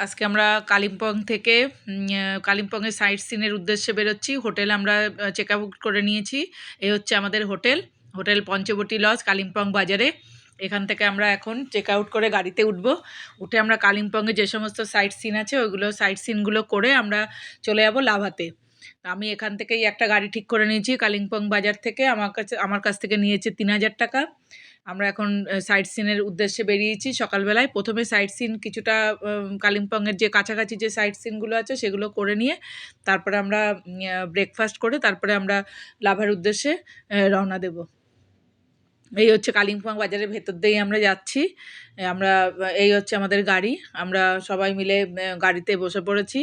আজকে আমরা কালিম্পং থেকে কালিম্পংয়ের সাইট সিনের উদ্দেশ্যে বেরোচ্ছি। হোটেল আমরা চেক আউট করে নিয়েছি। এই হচ্ছে আমাদের hotel, hotel Panchavati lodge, Kalimpong বাজারে। এখান থেকে আমরা এখন চেক আউট করে গাড়িতে উঠে আমরা কালিম্পংয়ে যে সমস্ত সাইট সিন আছে ওইগুলো সাইট সিনগুলো করে আমরা চলে যাব লাভাতে। আমি এখান থেকেই একটা গাড়ি ঠিক করে নিয়েছি কালিম্পং বাজার থেকে। আমার কাছ থেকে নিয়েছে ৩,০০০ টাকা। আমরা এখন সাইট সিনের উদ্দেশ্যে বেরিয়েছি সকালবেলায়। প্রথমে সাইট সিন কিছুটা কালিম্পংয়ের যে কাছাকাছি যে সাইট সিনগুলো আছে সেগুলো করে নিয়ে তারপরে আমরা ব্রেকফাস্ট করে তারপরে আমরা লাভার উদ্দেশ্যে রওনা দেব। এই হচ্ছে কালিম্পং বাজারের ভেতর দিয়েই আমরা যাচ্ছি। এই হচ্ছে আমাদের গাড়ি। আমরা সবাই মিলে গাড়িতে বসে পড়েছি।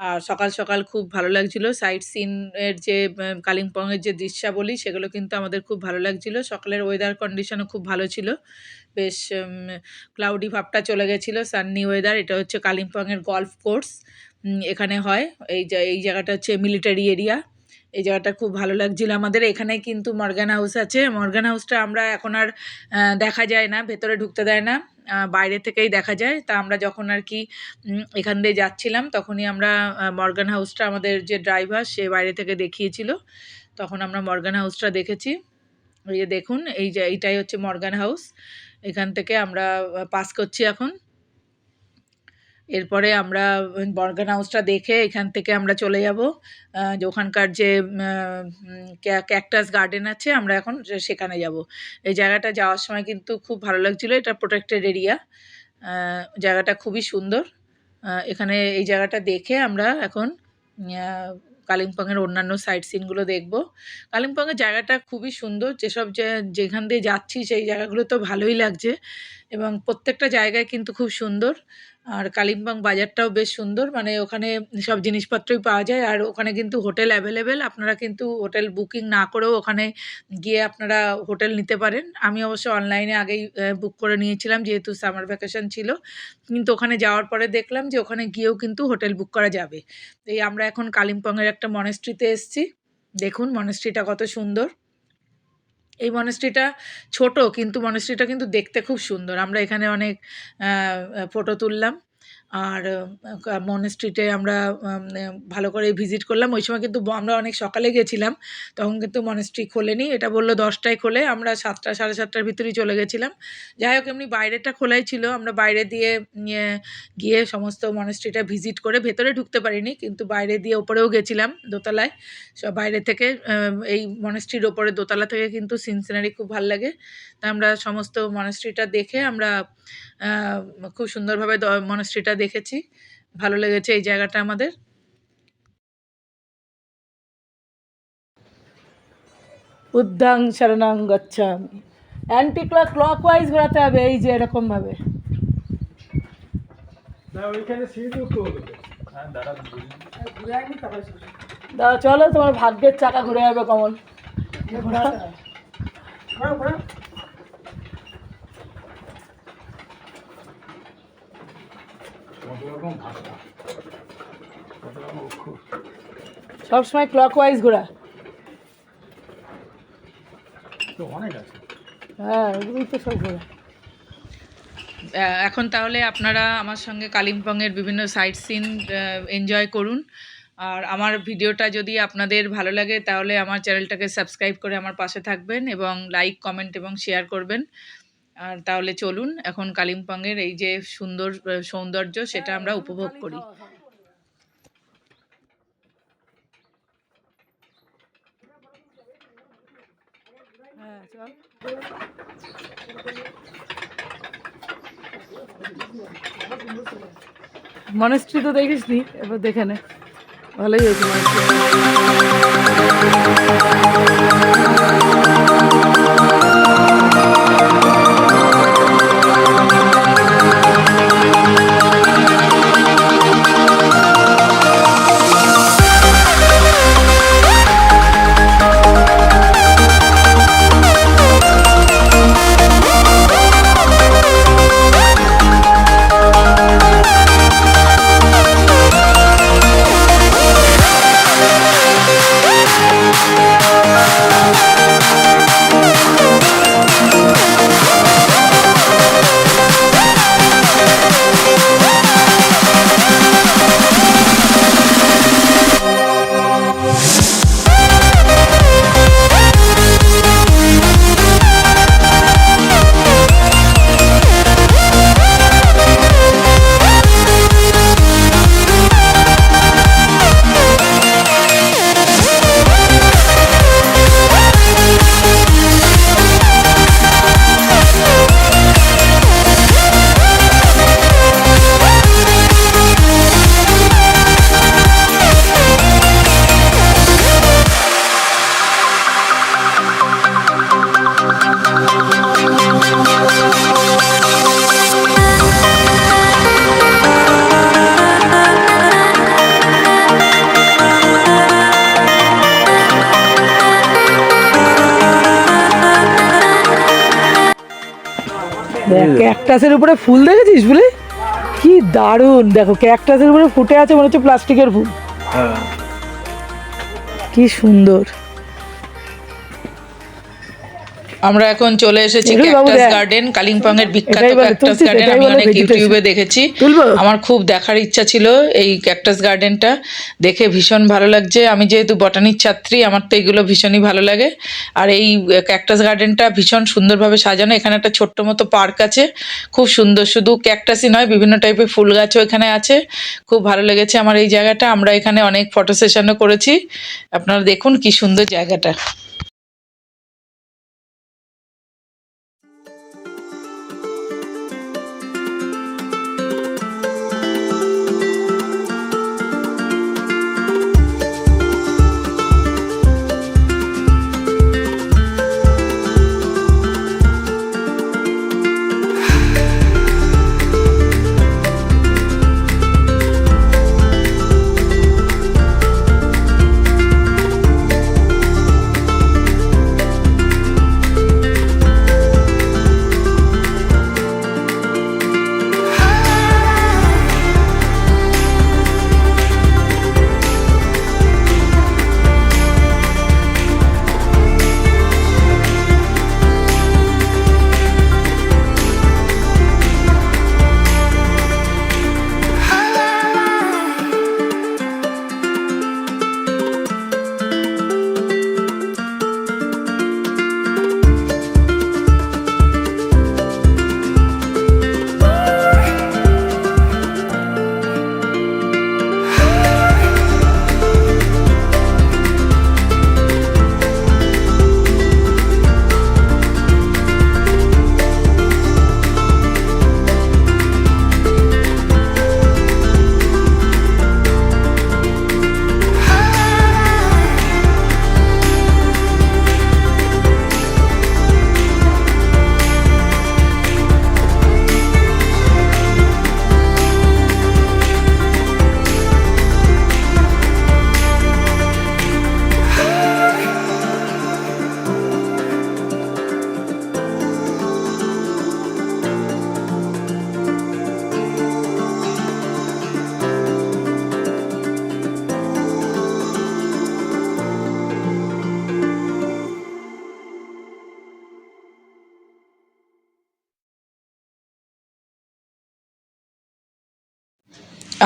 আর সকাল সকাল খুব ভালো লাগছিল। সাইট সিনের যে কালিম্পংয়ের যে দৃশ্যাবলী সেগুলো কিন্তু আমাদের খুব ভালো লাগছিল। সকালের ওয়েদার কন্ডিশনও খুব ভালো ছিল, বেশ ক্লাউডি ভাবটা চলে গেছিলো, সাননি ওয়েদার। এটা হচ্ছে কালিম্পংয়ের গল্ফ কোর্স, এখানে হয়। এই জায়গাটা হচ্ছে মিলিটারি এরিয়া। এই জায়গাটা খুব ভালো লাগছিল আমাদের। এখানে কিন্তু মর্গান হাউস আছে। মর্গান হাউসটা আমরা এখন আর দেখা যায় না, ভেতরে ঢুকতে দেয় না, বাইরে থেকেই দেখা যায়। তা আমরা যখন আর কি এখান দিয়ে যাচ্ছিলাম তখনই আমরা মর্গান হাউসটা, আমাদের যে ড্রাইভার সে বাইরে থেকে দেখিয়েছিল, তখন আমরা মর্গান হাউসটা দেখেছি। এই যে দেখুন, এইটাই হচ্ছে মর্গান হাউস। এখান থেকে আমরা পাস করছি এখন। এরপরে আমরা মর্গান হাউসটা দেখে এখান থেকে আমরা চলে যাব যে ওখানকার যে ক্যাকটাস গার্ডেন আছে, আমরা এখন সেখানে যাব। এই জায়গাটা যাওয়ার সময় কিন্তু খুব ভালো লাগছিলো। এটা প্রোটেক্টেড এরিয়া, জায়গাটা খুবই সুন্দর। এখানে এই জায়গাটা দেখে আমরা এখন কালিম্পংয়ের অন্যান্য সাইট সিনগুলো দেখব। কালিম্পংয়ের জায়গাটা খুবই সুন্দর। যেখান দিয়ে যাচ্ছি সেই জায়গাগুলো তো ভালোই লাগছে এবং প্রত্যেকটা জায়গায় কিন্তু খুব সুন্দর। আর কালিম্পং বাজারটাও বেশ সুন্দর, মানে ওখানে সব জিনিসপত্রই পাওয়া যায়। আর ওখানে কিন্তু হোটেল অ্যাভেলেবেল, আপনারা কিন্তু হোটেল বুকিং না করেও ওখানে গিয়ে আপনারা হোটেল নিতে পারেন। আমি অবশ্য অনলাইনে আগেই বুক করে নিয়েছিলাম যেহেতু সামার ভ্যাকেশন ছিল, কিন্তু ওখানে যাওয়ার পরে দেখলাম যে ওখানে গিয়েও কিন্তু হোটেল বুক করা যাবে। এই আমরা এখন কালিম্পংয়ের একটা মনেস্ট্রিতে এসেছি। দেখুন মনেস্ট্রিটা কত সুন্দর। এই মনেস্ট্রিটা ছোট, কিন্তু মনেস্ট্রিটা কিন্তু দেখতে খুব সুন্দর। আমরা এখানে অনেক ফটো তুললাম। আর মনেস্ট্রিতে আমরা ভালো করে ভিজিট করলাম। ওই সময় কিন্তু আমরা অনেক সকালে গেছিলাম, তখন কিন্তু মনেস্ট্রি খোলেনি। এটা বললো 10টায় খোলে, আমরা 7টা সাড়ে 7টার ভিতরেই চলে গেছিলাম। যাই হোক, এমনি বাইরেটা খোলাই ছিল। আমরা বাইরে দিয়ে গিয়ে সমস্ত মনেস্ট্রিটা ভিজিট করে ভেতরে ঢুকতে পারিনি, কিন্তু বাইরে দিয়ে ওপরেও গেছিলাম দোতলায়। সব বাইরে থেকে এই মনেস্ট্রির ওপরে দোতলা থেকে কিন্তু সিনারি খুব ভালো লাগে। তা আমরা সমস্ত মনেস্ট্রিটা দেখে আমরা খুব সুন্দরভাবে মনেস্ট্রিটা দেখেছি। ভালো লেগেছে এই জায়গাটা আমাদের। বুদ্ধাং শরণাং গচ্ছামি। অ্যান্টি ক্লকওয়াইজ ঘোরাতে হবে, এই যে এরকম ভাবে। দাঁড়া, চলো, তোমার ভাগ্যের চাকা ঘুরে যাবে কমল। সবসময় ক্লকওয়াইজ ঘোরা। হ্যাঁ, এগুলোই তো সব ঘোরা। এখন তাহলে আপনারা আমার সঙ্গে কালিম্পংয়ের বিভিন্ন সাইট সিন এনজয় করুন। আর আমার ভিডিওটা যদি আপনাদের ভালো লাগে তাহলে আমার চ্যানেলটাকে সাবস্ক্রাইব করে আমার পাশে থাকবেন এবং লাইক, কমেন্ট এবং শেয়ার করবেন। আর তাহলে চলুন এখন কালিম্পংয়ের এই যে সুন্দর সৌন্দর্য সেটা আমরা উপভোগ করি। মনেস্ট্রি তো দেখিস নি, এবার দেখে নে, ভালোই হয়েছে মনেস্ট্রি। দেখ ক্যাকটাসের উপরে ফুল দেখেছিস বলে, কি দারুণ! দেখো ক্যাকটাসের উপরে ফুটে আছে, মনে হচ্ছে প্লাস্টিকের ফুল। কি সুন্দর। আমরা এখন চলে এসেছি ক্যাকটাস গার্ডেন, কালিম্পং এর বিখ্যাত ক্যাকটাস গার্ডেন। আমি অনেক ইউটিউবে দেখেছি, আমার খুব দেখার ইচ্ছা ছিল এই ক্যাকটাস গার্ডেনটা, দেখে ভীষণ ভালো লাগছে। আমি যেহেতু বটানির ছাত্রী, আমার তো এগুলো ভীষণই ভালো লাগে। আর এই ক্যাকটাস গার্ডেনটা ভীষণ সুন্দরভাবে সাজানো। এখানে একটা ছোট্ট মতো পার্ক আছে, খুব সুন্দর। শুধু ক্যাকটাসই নয়, বিভিন্ন টাইপের ফুল গাছও এখানে আছে। খুব ভালো লেগেছে আমার এই জায়গাটা। আমরা এখানে অনেক ফটো সেশনও করেছি। আপনারা দেখুন কি সুন্দর জায়গাটা।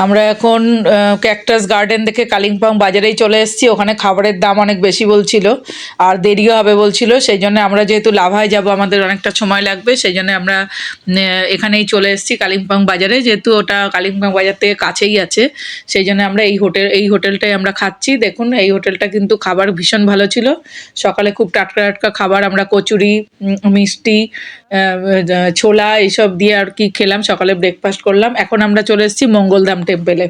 আমরা এখন ক্যাকটাস গার্ডেন দেখে কালিম্পং বাজারেই চলে এসেছি। ওখানে খাবারের দাম অনেক বেশি বলছিল আর দেরিও হবে বলছিল, সেই জন্য আমরা যেহেতু লাভায় যাব, আমাদের অনেকটা সময় লাগবে, সেই জন্য আমরা এখানেই চলে এসেছি কালিম্পং বাজারে। যেহেতু ওটা কালিম্পং বাজার থেকে কাছেই আছে, সেই জন্য আমরা এই হোটেলটাই আমরা খাচ্ছি। দেখুন এই হোটেলটা কিন্তু খাবার ভীষণ ভালো ছিল। সকালে খুব টাটকা টাটকা খাবার, আমরা কচুরি, মিষ্টি, ছোলা এইসব দিয়ে আর কি খেলাম, সকালে ব্রেকফাস্ট করলাম। এখন আমরা চলে এসেছি মঙ্গলধাম টেম্পেলে।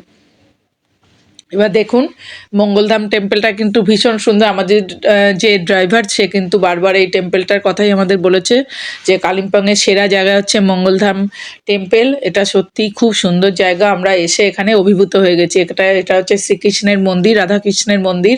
এবার দেখুন মঙ্গলধাম টেম্পলটা কিন্তু ভীষণ সুন্দর। আমাদের যে ড্রাইভার সে কিন্তু বারবার এই টেম্পলটার কথাই আমাদের বলেছে যে কালিম্পংয়ের সেরা জায়গা হচ্ছে মঙ্গলধাম টেম্পল। এটা সত্যিই খুব সুন্দর জায়গা। আমরা এসে এখানে অভিভূত হয়ে গেছি। এটা হচ্ছে শ্রীকৃষ্ণের মন্দির, রাধাকৃষ্ণের মন্দির।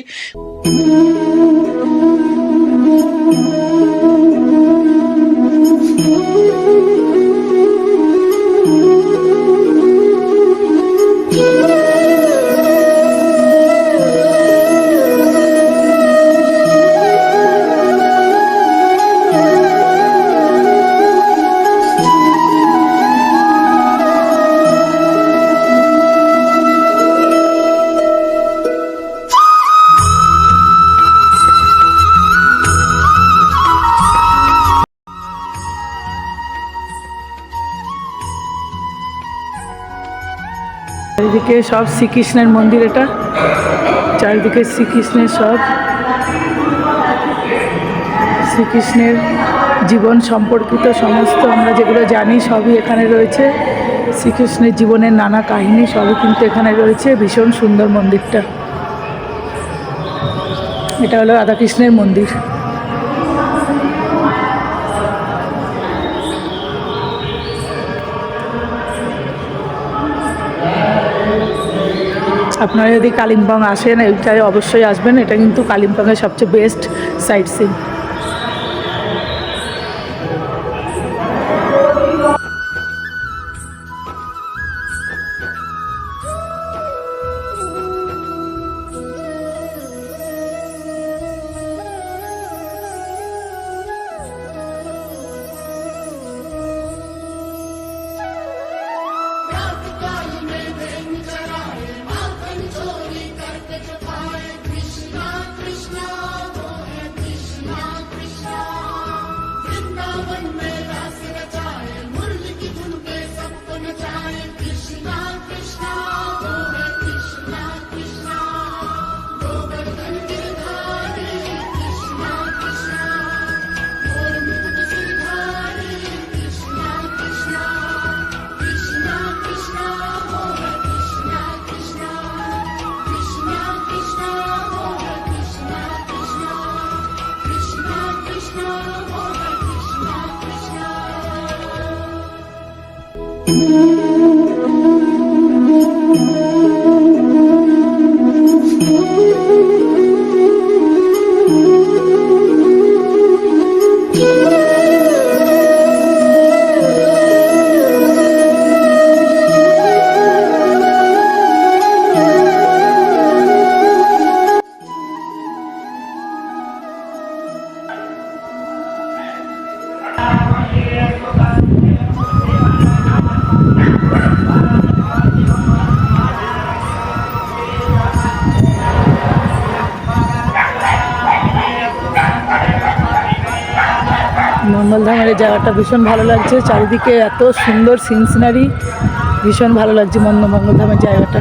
চারিদিকে সব শ্রীকৃষ্ণের মন্দির, এটা চারিদিকে শ্রীকৃষ্ণের সব শ্রীকৃষ্ণের জীবন সম্পর্কিত সমস্ত আমরা যেগুলো জানি সবই এখানে রয়েছে। শ্রীকৃষ্ণের জীবনের নানা কাহিনী সবই কিন্তু এখানে রয়েছে। ভীষণ সুন্দর মন্দিরটা। এটা হলো রাধাকৃষ্ণের মন্দির। আপনারা যদি কালিম্পং আসেন এইটায় অবশ্যই আসবেন। এটা কিন্তু কালিম্পংয়ের সবচেয়ে বেস্ট সাইট সিন। মঙ্গলধামের এই জায়গাটা ভীষণ ভালো লাগছে, চারিদিকে এত সুন্দর সিন সিনারি, ভীষণ ভালো লাগছে মঙ্গলধামের জায়গাটা।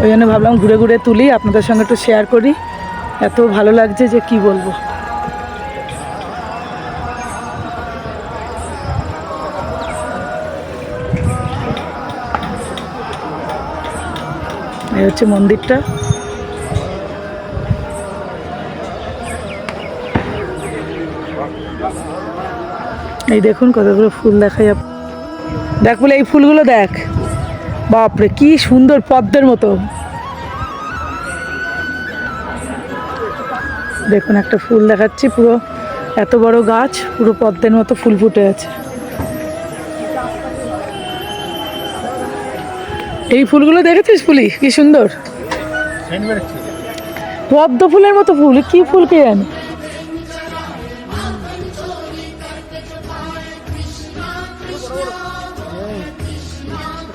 ওই জন্য ভাবলাম ঘুরে ঘুরে তুলি, আপনাদের সঙ্গে একটু শেয়ার করি। এত ভালো লাগছে যে কি বলবো। এই হচ্ছে মন্দিরটা। এই দেখুন কতগুলো ফুল দেখা যাবে। দেখ বলে এই ফুলগুলো দেখ, বাপরে কি সুন্দর, পদ্মের মতো। দেখুন একটা ফুল দেখাচ্ছি, পুরো এত বড় গাছ, পুরো পদ্মের মতো ফুল ফুটে আছে। এই ফুলগুলো দেখেছিস ফুলি কি সুন্দর, পদ্ম ফুলের মতো ফুল। কি ফুল কে জানে।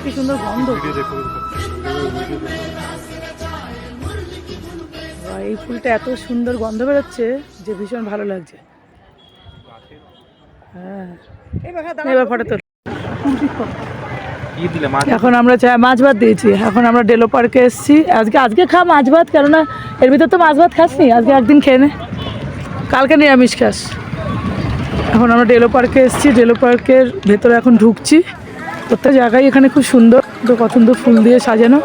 কি সুন্দর গন্ধ। এই ফুলটা এত সুন্দর গন্ধ বেরোচ্ছে যে ভীষণ ভালো লাগছে। হ্যাঁ এবার ফটো তোল। এখন আমরা মাছ ভাত দিয়েছি, এখন আমরা ডেলো পার্কে এসেছি। আজকে খা মাছ ভাত, কেননা এর ভিতর তো মাছ ভাত খাসনি, আজকে একদিন খেয়ে নে, কালকে নিরামিষ খাস। এখন আমরা ডেলো পার্কে এসেছি, ডেলো পার্কের ভেতরে এখন ঢুকছি। প্রত্যেক জায়গায় এখানে খুব সুন্দর, কত সুন্দর ফুল দিয়ে সাজানো।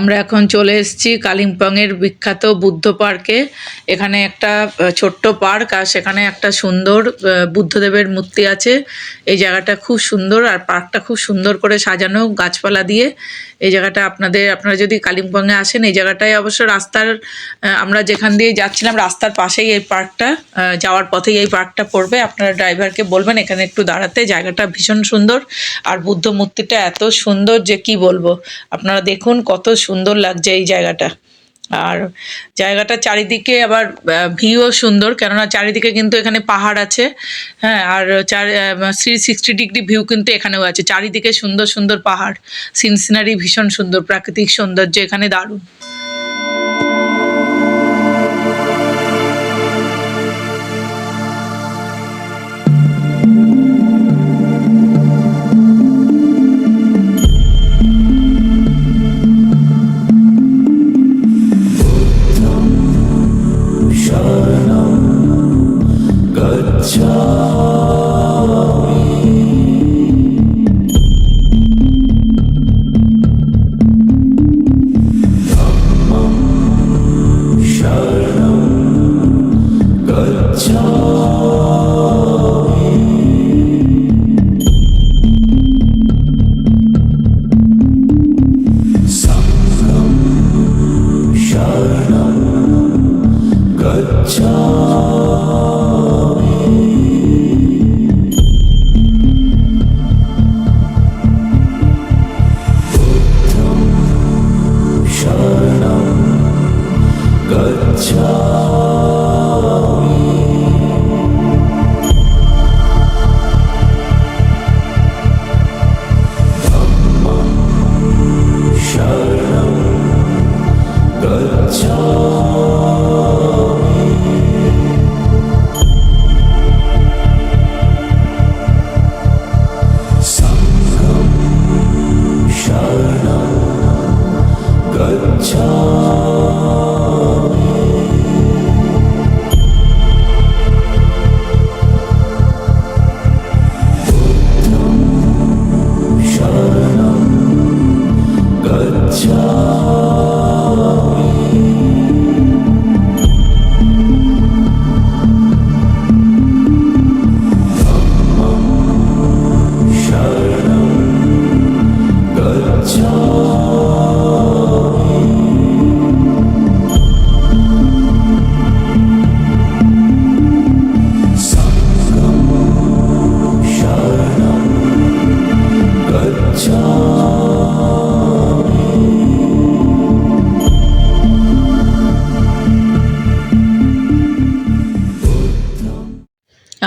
আমরা এখন চলে এসেছি কালিম্পংয়ের বিখ্যাত বুদ্ধ পার্কে। এখানে একটা ছোট্ট পার্ক, আর সেখানে একটা সুন্দর বুদ্ধদেবের মূর্তি আছে। এই জায়গাটা খুব সুন্দর, আর পার্কটা খুব সুন্দর করে সাজানো গাছপালা দিয়ে। এই জায়গাটা আপনারা যদি কালিম্পংয়ে আসেন, এই জায়গাটায় অবশ্য রাস্তার আমরা যেখান দিয়ে যাচ্ছিলাম রাস্তার পাশেই এই পার্কটা, যাওয়ার পথেই এই পার্কটা পড়বে। আপনারা ড্রাইভারকে বলবেন এখানে একটু দাঁড়াতে। জায়গাটা ভীষণ সুন্দর, আর বুদ্ধ মূর্তিটা এত সুন্দর যে কি বলবো। আপনারা দেখুন কত সুন্দর লাগছে এই জায়গাটা। আর জায়গাটা চারিদিকে আবার ভিউও সুন্দর, কেননা চারিদিকে কিন্তু এখানে পাহাড় আছে। হ্যাঁ, আর 360 ডিগ্রি ভিউ কিন্তু এখানেও আছে। চারিদিকে সুন্দর সুন্দর পাহাড়, সিনারি ভীষণ সুন্দর, প্রাকৃতিক সৌন্দর্য এখানে দারুণ।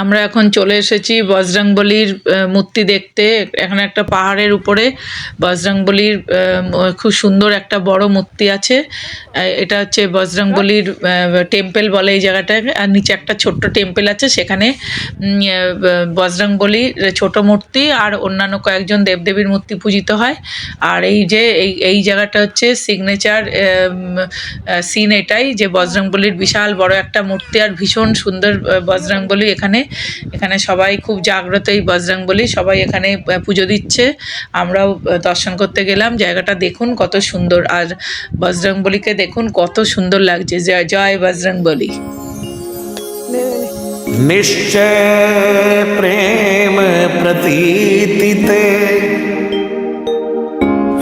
আমরা এখন চলে এসেছি বজরংবলীর মূর্তি দেখতে। এখানে একটা পাহাড়ের উপরে বজরংবলীর খুব সুন্দর একটা বড় মূর্তি আছে। এটা হচ্ছে বজরংবলীর টেম্পল বলে এই জায়গাটায়। আর নিচে একটা ছোট্ট টেম্পল আছে, সেখানে বজরংবলীর ছোট মূর্তি আর অন্যান্য কয়েকজন দেবদেবীর মূর্তি পূজিত হয়। আর এই জায়গাটা হচ্ছে সিগনেচার সিন এটাই, যে বজরংবলীর বিশাল বড় একটা মূর্তি আর ভীষণ সুন্দর বজরংবলী। এখানে সবাই খুব জাগ্রত এই বজরংবলী, সবাই এখানে পুজো দিচ্ছে। আমরাও দর্শন করতে গেলাম। জায়গাটা দেখুন কত সুন্দর, আর বজরংবলীকে দেখুন কত সুন্দর লাগছে। জয় বজরংবলী। निश्चय प्रेम प्रतीति ते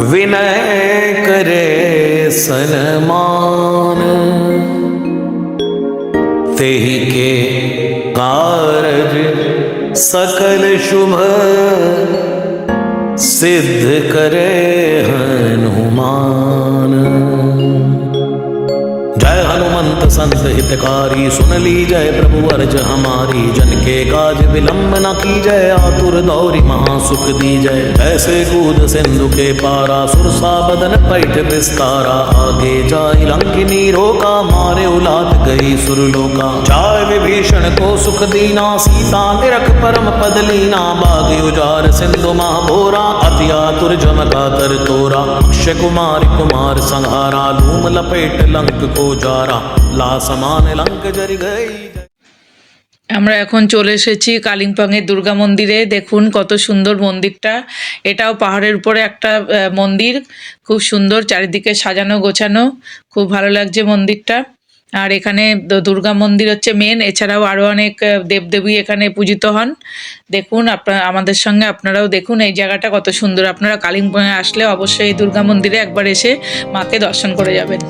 विनय करे सनमान, तेहि के कारज सकल शुभ सिद्ध करे हनुमान। जय हनुमंत संत हितकारी, सुन ली जय प्रभु अर्ज हमारी। जन के काज विलंब न की जय, आतुर दौरी महासुख दी जय। ऐसे कूद सिंधु के पारा, सुरसा बदन पैठ विस्तारा। आगे जाय लंकिनी रोका, मारे उलाद गई सुरलोका। जाय विभीषण को सुख दीना, सीता निरख परम पद लीना। बागे उजार सिंधु महाभोरा, अति आतुर जमका तर तोरा। अक्षय कुमार कुमार संहारा, लूम लपेट लंक को जारा। ला समान लंक जरि गई। আমরা এখন চলে এসেছি কালিম্পংয়ের দুর্গা মন্দিরে। দেখুন কত সুন্দর মন্দিরটা। এটাও পাহাড়ের উপরে একটা মন্দির, খুব সুন্দর, চারিদিকে সাজানো গোছানো, খুব ভালো লাগছে মন্দিরটা। আর এখানে দুর্গা মন্দির হচ্ছে মেন, এছাড়াও আরও অনেক দেবদেবী এখানে পূজিত হন। দেখুন আপনারা আমাদের সঙ্গে আপনারাও দেখুন এই জায়গাটা কত সুন্দর। আপনারা কালিম্পংয়ে আসলে অবশ্যই এই দুর্গা মন্দিরে একবার এসে মাকে দর্শন করে যাবেন।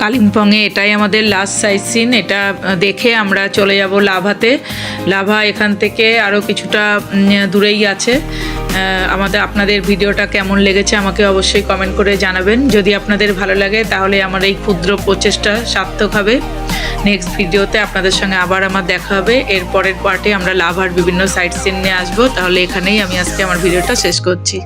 কালিম্পংয়ে এটাই আমাদের লাস্ট সাইট সিন। এটা দেখে আমরা চলে যাব লাভাতে। লাভা এখান থেকে আরও কিছুটা দূরেই আছে। আপনাদের ভিডিওটা কেমন লেগেছে আমাকে অবশ্যই কমেন্ট করে জানাবেন। যদি আপনাদের ভালো লাগে তাহলে আমার এই ক্ষুদ্র প্রচেষ্টা সার্থক হবে। নেক্সট ভিডিওতে আপনাদের সঙ্গে আবার আমার দেখা হবে। এর পরের পার্টে আমরা লাভার বিভিন্ন সাইট সিন নিয়ে আসবো। তাহলে এখানেই আমি আজকে আমার ভিডিওটা শেষ করছি।